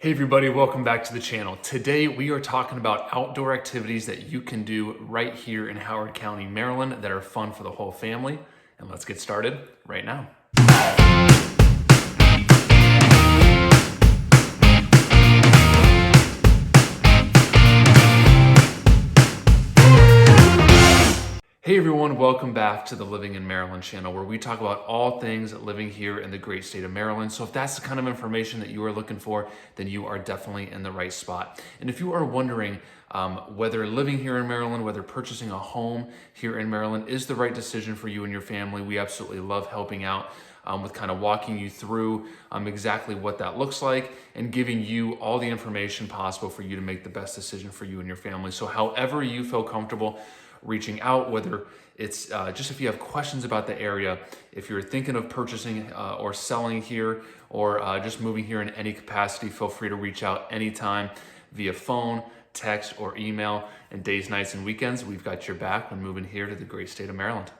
Hey everybody, welcome back to the channel. Today we are talking about outdoor activities that you can do right here in Howard County, Maryland that are fun for the whole family. And let's get started right now. Hey everyone, welcome back to the Living in Maryland channel where we talk about all things living here in the great state of Maryland. So if that's the kind of information that you are looking for, then you are definitely in the right spot. And if you are wondering whether living here in Maryland, whether purchasing a home here in Maryland is the right decision for you and your family, we absolutely love helping out with kind of walking you through exactly what that looks like and giving you all the information possible for you to make the best decision for you and your family. So however you feel comfortable reaching out, whether it's just if you have questions about the area, if you're thinking of purchasing or selling here, or just moving here in any capacity, feel free to reach out anytime via phone, text, or email. And days, nights, and weekends, we've got your back when moving here to the great state of Maryland.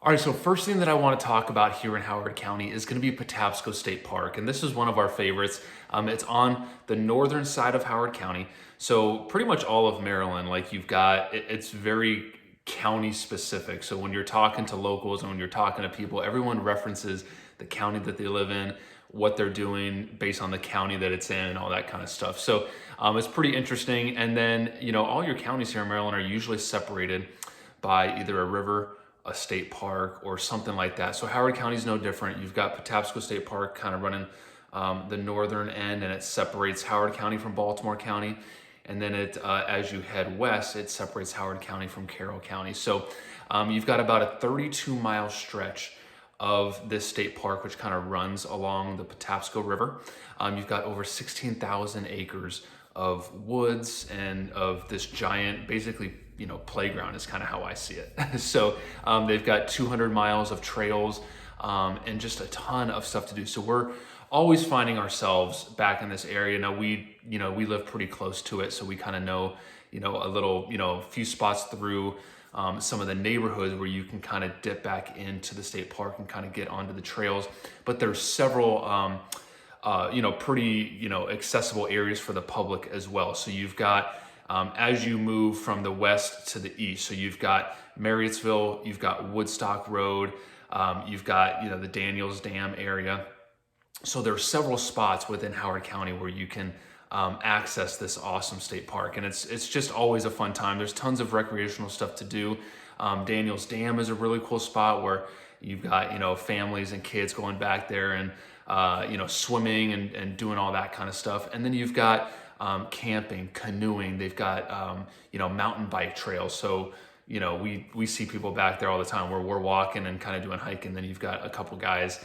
All right, so first thing that I want to talk about here in Howard County is going to be Patapsco State Park. And this is one of our favorites. It's on the northern side of Howard County. So pretty much all of Maryland, like you've got, it's very county specific. So when you're talking to locals and when you're talking to people, everyone references the county that they live in, what they're doing based on the county that it's in and all that kind of stuff. So it's pretty interesting. And then, all your counties here in Maryland are usually separated by either a river, a state park, or something like that. So Howard County is no different. You've got Patapsco State Park kind of running the northern end, and it separates Howard County from Baltimore County. And then as you head west, it separates Howard County from Carroll County. So you've got about a 32-mile stretch of this state park, which kind of runs along the Patapsco River. You've got over 16,000 acres of woods and of this giant, basically, playground is kind of how I see it. So they've got 200 miles of trails and just a ton of stuff to do. So we're always finding ourselves back in this area. Now we live pretty close to it, so we kind of know, a little, a few spots through some of the neighborhoods where you can kind of dip back into the state park and kind of get onto the trails. But there's several, pretty, accessible areas for the public as well. So you've got, as you move from the west to the east, so you've got Marriottsville, you've got Woodstock Road, you've got, the Daniels Dam area. So there are several spots within Howard County where you can access this awesome state park. And it's just always a fun time. There's tons of recreational stuff to do. Daniels Dam is a really cool spot where you've got, families and kids going back there and, swimming and doing all that kind of stuff. And then you've got camping, canoeing. They've got, mountain bike trails. So, we see people back there all the time where we're walking and kind of doing hiking. Then you've got a couple guys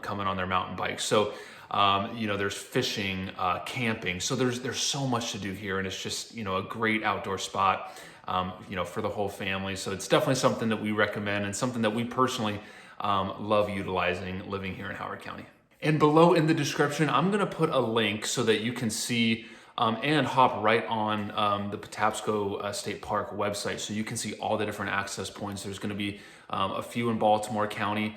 coming on their mountain bikes. So, there's fishing, camping. So there's so much to do here, and it's just, a great outdoor spot, for the whole family. So it's definitely something that we recommend and something that we personally love utilizing living here in Howard County. And below in the description, I'm going to put a link so that you can see and hop right on the Patapsco State Park website, so you can see all the different access points. There's going to be a few in Baltimore County.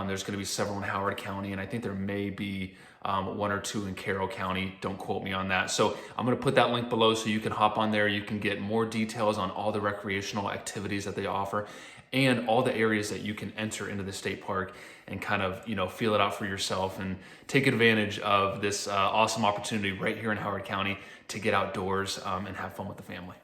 There's going to be several in Howard County, and I think there may be one or two in Carroll County. Don't quote me on that. So I'm going to put that link below so you can hop on there. You can get more details on all the recreational activities that they offer and all the areas that you can enter into the state park and kind of, feel it out for yourself and take advantage of this awesome opportunity right here in Howard County to get outdoors and have fun with the family.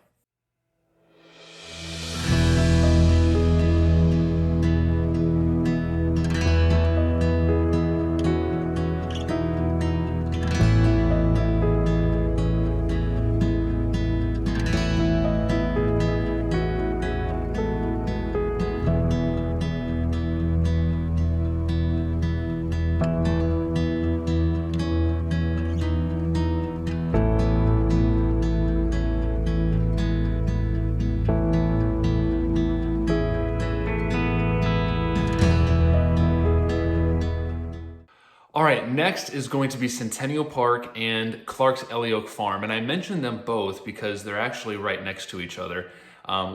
All right, next is going to be Centennial Park and Clark's Elliot Farm. And I mentioned them both because they're actually right next to each other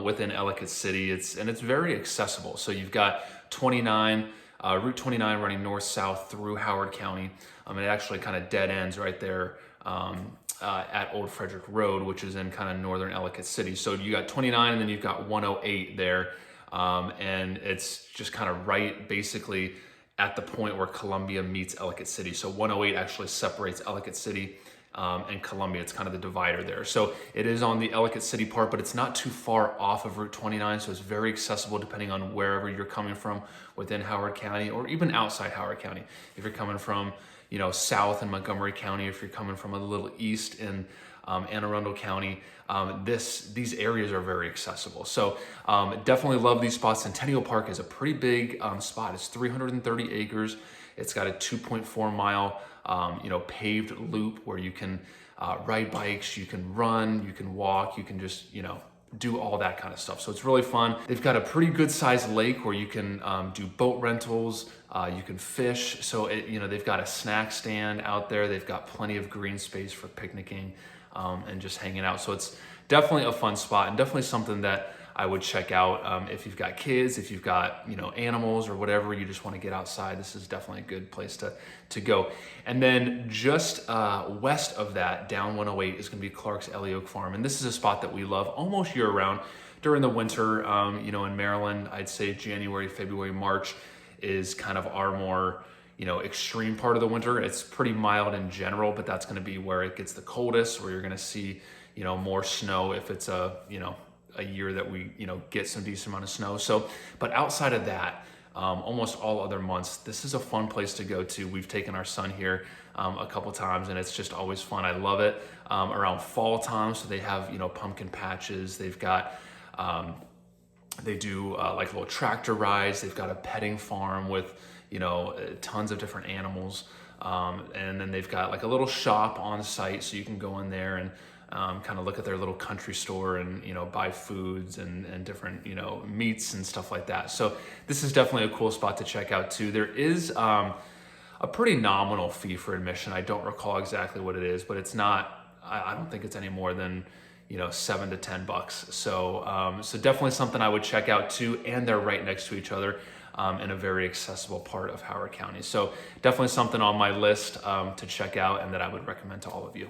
within Ellicott City. It's very accessible. So you've got Route 29 running north-south through Howard County. It actually kind of dead ends right there at Old Frederick Road, which is in kind of northern Ellicott City. So you got 29 and then you've got 108 there. And it's just kind of right basically at the point where Columbia meets Ellicott City. So 108 actually separates Ellicott City and Columbia. It's kind of the divider there. So it is on the Ellicott City part, but it's not too far off of Route 29. So it's very accessible depending on wherever you're coming from within Howard County or even outside Howard County. If you're coming from, south in Montgomery County, if you're coming from a little east in Anne Arundel County, these areas are very accessible. So definitely love these spots. Centennial Park is a pretty big spot. It's 330 acres. It's got a 2.4 mile, paved loop where you can ride bikes, you can run, you can walk, you can just, do all that kind of stuff. So it's really fun. They've got a pretty good sized lake where you can do boat rentals, you can fish. So they've got a snack stand out there. They've got plenty of green space for picnicking and just hanging out. So it's definitely a fun spot and definitely something that I would check out if you've got kids, if you've got animals or whatever, you just want to get outside. This is definitely a good place to go. And then just west of that, down 108, is going to be Clark's Ellie Oak Farm, and this is a spot that we love almost year round. During the winter, in Maryland, I'd say January, February, March is kind of our more extreme part of the winter. It's pretty mild in general, but that's going to be where it gets the coldest, where you're going to see more snow if it's a year that we get some decent amount of snow. So but outside of that, almost all other months, this is a fun place to go to. We've taken our son here a couple times and it's just always fun. I love it. Around fall time, so they have pumpkin patches. They've got they do like little tractor rides. They've got a petting farm with tons of different animals, and then they've got like a little shop on site, so you can go in there and kind of look at their little country store and buy foods and different meats and stuff like that. So this is definitely a cool spot to check out too. There is a pretty nominal fee for admission. I don't recall exactly what it is, but it's not, I don't think it's any more than $7 to $10. So so definitely something I would check out too, and they're right next to each other in a very accessible part of Howard County. So definitely something on my list to check out and that I would recommend to all of you.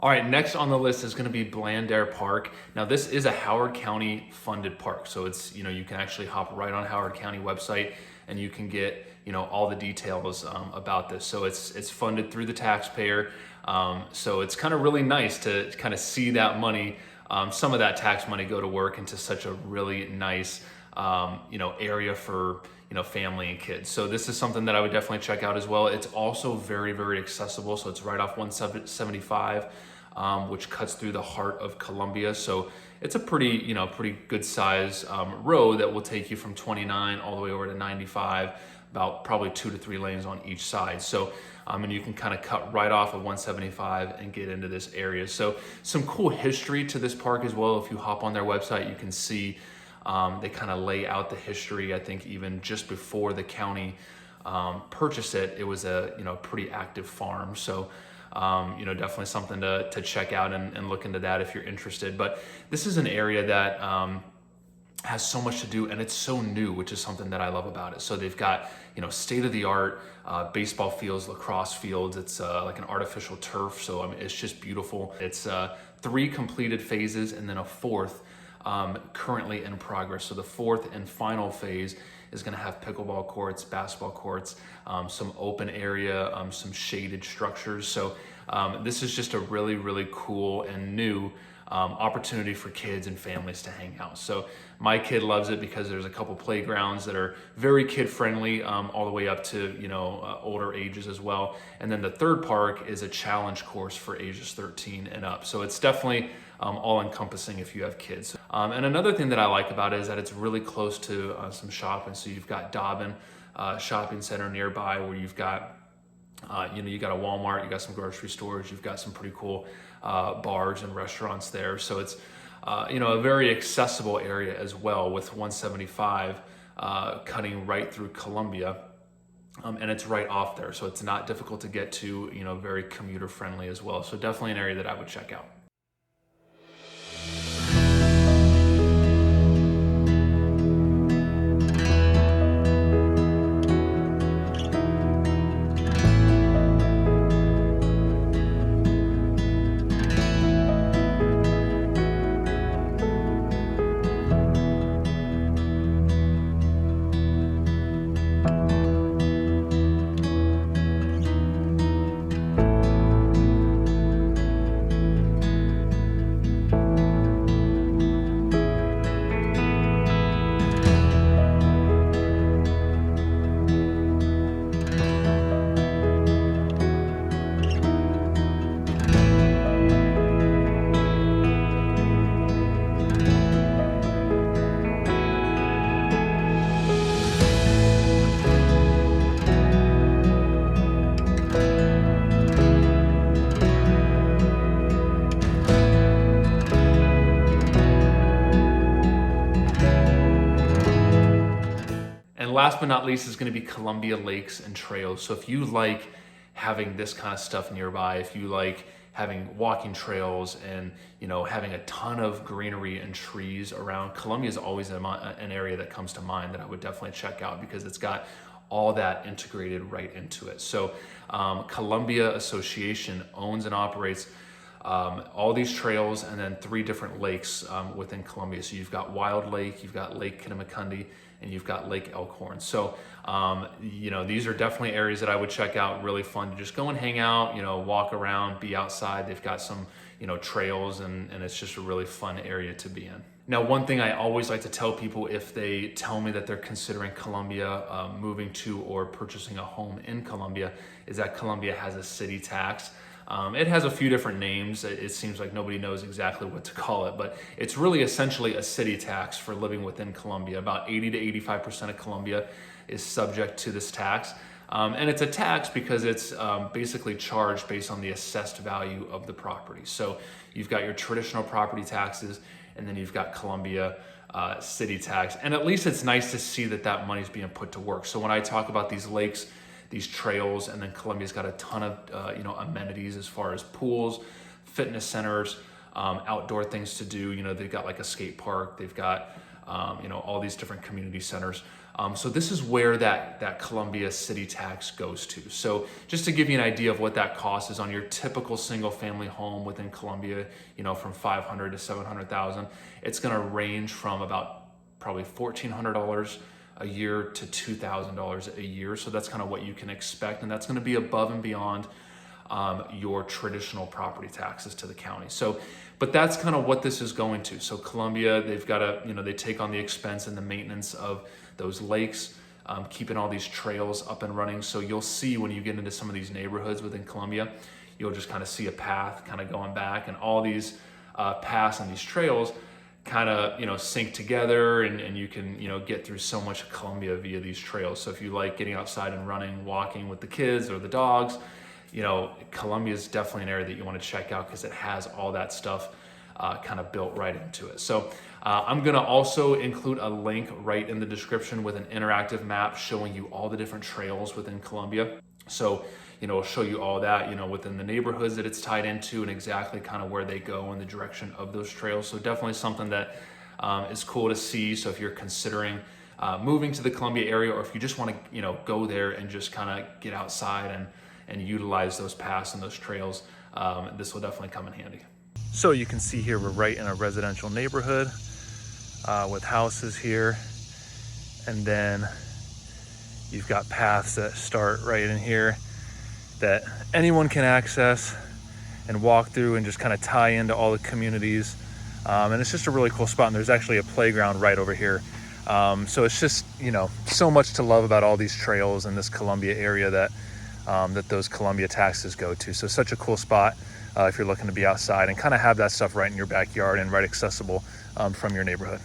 All right, next on the list is going to be Blandair Park. Now, this is a Howard County funded park, so it's you can actually hop right on Howard County website and you can get all the details about this. So it's funded through the taxpayer. So it's kind of really nice to kind of see that money, some of that tax money, go to work into such a really nice area for family and kids. So this is something that I would definitely check out as well. It's also very, very accessible. So it's right off 175, which cuts through the heart of Columbia. So it's a pretty good size road that will take you from 29 all the way over to 95. about probably 2 to 3 lanes on each side. So, and you can kind of cut right off of 175 and get into this area. So some cool history to this park as well. If you hop on their website, you can see they kind of lay out the history. I think even just before the county purchased it, it was a pretty active farm. So definitely something to check out and look into that if you're interested. But this is an area that has so much to do, and it's so new, which is something that I love about it. So they've got state-of-the-art baseball fields, lacrosse fields. It's like an artificial turf, so I mean, it's just beautiful. It's 3 completed phases and then a 4th currently in progress. So the 4th and final phase is going to have pickleball courts, basketball courts, some open area, some shaded structures. So this is just a really, really cool and new opportunity for kids and families to hang out. So my kid loves it because there's a couple playgrounds that are very kid friendly, all the way up to older ages as well. And then the 3rd park is a challenge course for ages 13 and up. So it's definitely all encompassing if you have kids. And another thing that I like about it is that it's really close to some shopping. So you've got Dobbin shopping center nearby, where you've got you got a Walmart, you got some grocery stores, you've got some pretty cool bars and restaurants there. So it's a very accessible area as well, with 175 cutting right through Columbia, and it's right off there. So it's not difficult to get to, very commuter friendly as well. So definitely an area that I would check out. And last but not least is going to be Columbia Lakes and Trails. So if you like having this kind of stuff nearby, if you like having walking trails and having a ton of greenery and trees around, Columbia is always an area that comes to mind that I would definitely check out, because it's got all that integrated right into it. So Columbia Association owns and operates all these trails, and then 3 different lakes within Columbia. So you've got Wild Lake, you've got Lake Kinnamakundi, and you've got Lake Elkhorn. So, these are definitely areas that I would check out. Really fun to just go and hang out, walk around, be outside. They've got some, trails, and it's just a really fun area to be in. Now, one thing I always like to tell people if they tell me that they're considering Columbia, moving to or purchasing a home in Columbia, is that Columbia has a city tax. It has a few different names. It seems like nobody knows exactly what to call it, but it's really essentially a city tax for living within Columbia. About 80 to 85% of Columbia is subject to this tax. And it's a tax because it's basically charged based on the assessed value of the property. So you've got your traditional property taxes, and then you've got Columbia city tax. And at least it's nice to see that money's being put to work. So when I talk about these lakes, these trails, and then Columbia's got a ton of amenities as far as pools, fitness centers, outdoor things to do. They've got like a skate park, they've got all these different community centers. So this is where that Columbia city tax goes to. So just to give you an idea of what that cost is on your typical single family home within Columbia, from $500,000 to $700,000, it's going to range from about probably $1,400 a year to $2,000 a year. So that's kind of what you can expect, and that's going to be above and beyond your traditional property taxes to the county. So, but that's kind of what this is going to. So Columbia, they've got to, they take on the expense and the maintenance of those lakes, keeping all these trails up and running. So you'll see when you get into some of these neighborhoods within Columbia, you'll just kind of see a path kind of going back, and all these paths and these trails kind of, you know, sync together, and you can, you know, get through so much of Columbia via these trails. So if you like getting outside and running, walking with the kids or the dogs, you know, Columbia is definitely an area that you want to check out because it has all that stuff kind of built right into it. So I'm gonna also include a link right in the description with an interactive map showing you all the different trails within Columbia. So, you know, it'll show you all that, you know, within the neighborhoods that it's tied into and exactly kind of where they go in the direction of those trails. So definitely something that is cool to see. So if you're considering moving to the Columbia area, or if you just want to, you know, go there and just kind of get outside and utilize those paths and those trails, this will definitely come in handy. So you can see here, we're right in a residential neighborhood with houses here. And then you've got paths that start right in here that anyone can access and walk through and just kind of tie into all the communities. And it's just a really cool spot. And there's actually a playground right over here. So it's just, you know, so much to love about all these trails in this Columbia area that those Columbia taxis go to. So such a cool spot if you're looking to be outside and kind of have that stuff right in your backyard and right accessible from your neighborhood.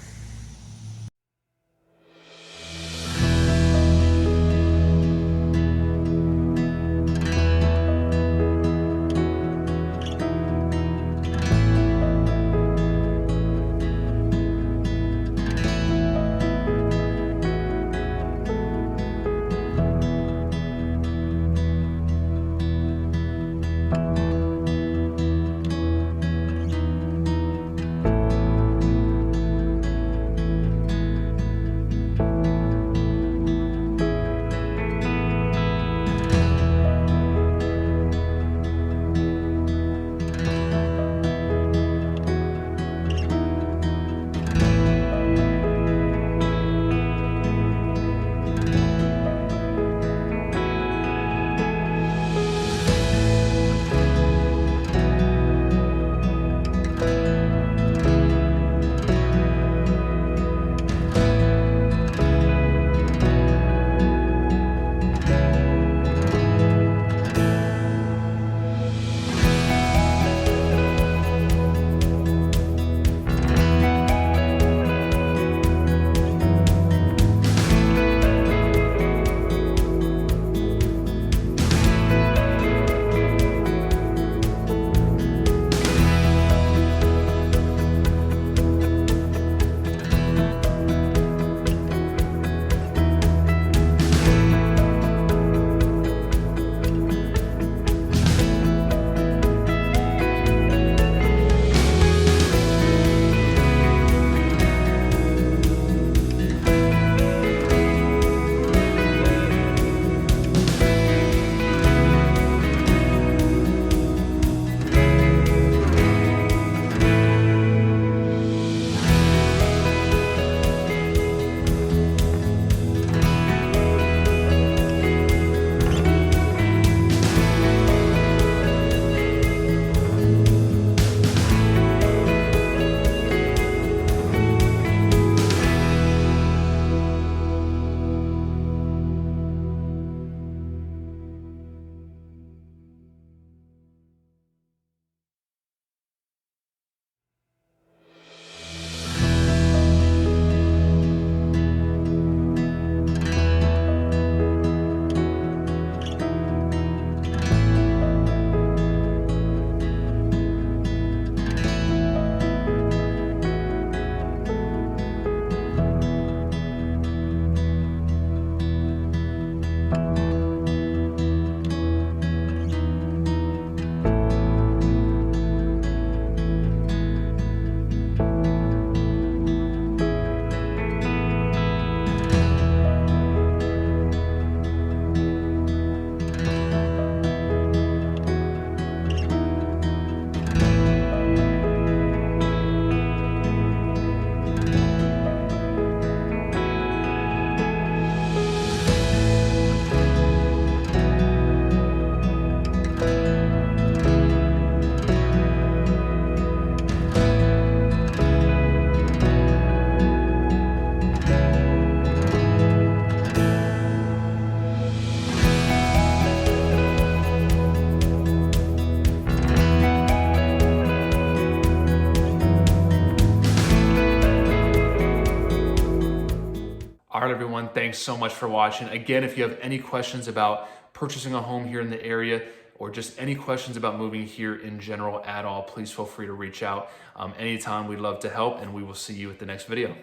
All right, everyone, thanks so much for watching. Again, if you have any questions about purchasing a home here in the area, or just any questions about moving here in general at all, please feel free to reach out anytime. We'd love to help, and we will see you at the next video.